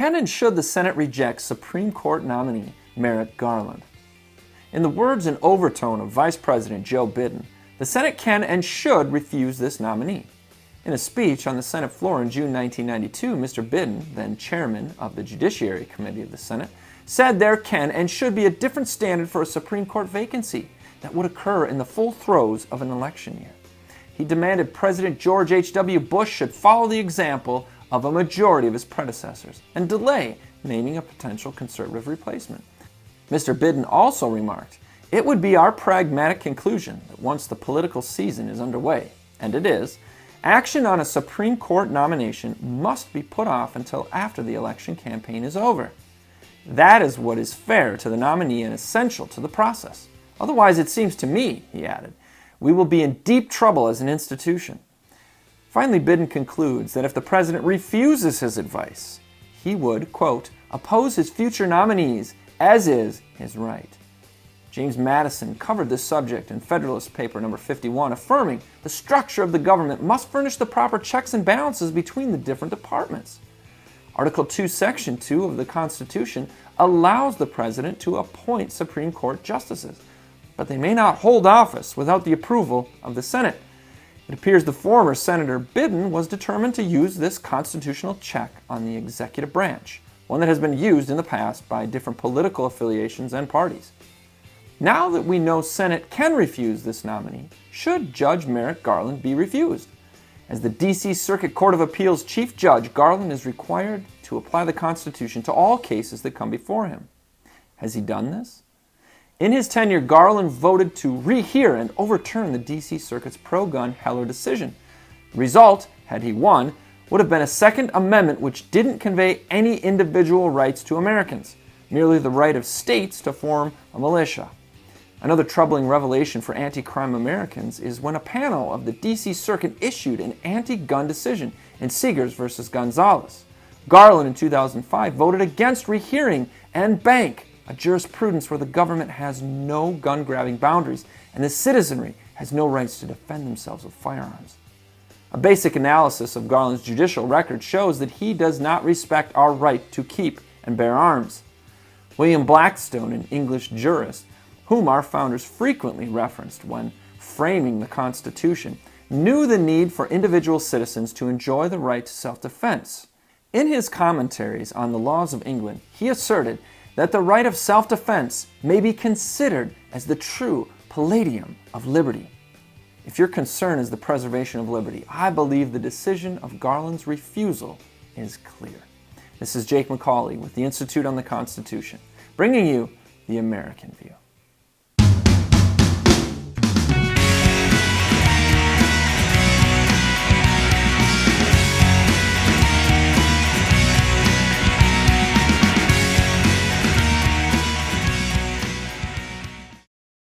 Can and should the Senate reject Supreme Court nominee Merrick Garland? In the words and overtone of Vice President Joe Biden, the Senate can and should refuse this nominee. In a speech on the Senate floor in June 1992, Mr. Biden, then chairman of the Judiciary Committee of the Senate, said there can and should be a different standard for a Supreme Court vacancy that would occur in the full throes of an election year. He demanded President George H.W. Bush should follow the example of a majority of his predecessors and delay naming a potential conservative replacement. Mr. Biden also remarked, "It would be our pragmatic conclusion that once the political season is underway, and it is, action on a Supreme Court nomination must be put off until after the election campaign is over. That is what is fair to the nominee and essential to the process. Otherwise, it seems to me," he added, "we will be in deep trouble as an institution." Finally, Biden concludes that if the president refuses his advice, he would, quote, "oppose his future nominees as is his right." James Madison covered this subject in Federalist Paper No. 51, affirming the structure of the government must furnish the proper checks and balances between the different departments. Article 2, Section 2 of the Constitution allows the president to appoint Supreme Court justices, but they may not hold office without the approval of the Senate. It appears the former Senator Biden was determined to use this constitutional check on the executive branch, one that has been used in the past by different political affiliations and parties. Now that we know Senate can refuse this nominee, should Judge Merrick Garland be refused? As the D.C. Circuit Court of Appeals Chief Judge, Garland is required to apply the Constitution to all cases that come before him. Has he done this? In his tenure, Garland voted to rehear and overturn the D.C. Circuit's pro-gun Heller decision. The result, had he won, would have been a Second Amendment which didn't convey any individual rights to Americans, merely the right of states to form a militia. Another troubling revelation for anti-crime Americans is when a panel of the D.C. Circuit issued an anti-gun decision in Seegers v. Gonzalez. Garland in 2005 voted against rehearing en banc, a jurisprudence where the government has no gun-grabbing boundaries and the citizenry has no rights to defend themselves with firearms. A basic analysis of Garland's judicial record shows that he does not respect our right to keep and bear arms. William Blackstone, an English jurist, whom our founders frequently referenced when framing the Constitution, knew the need for individual citizens to enjoy the right to self-defense. In his commentaries on the laws of England, he asserted that the right of self-defense may be considered as the true palladium of liberty. If your concern is the preservation of liberty, I believe the decision of Garland's refusal is clear. This is Jake MacAulay with the Institute on the Constitution, bringing you the American View.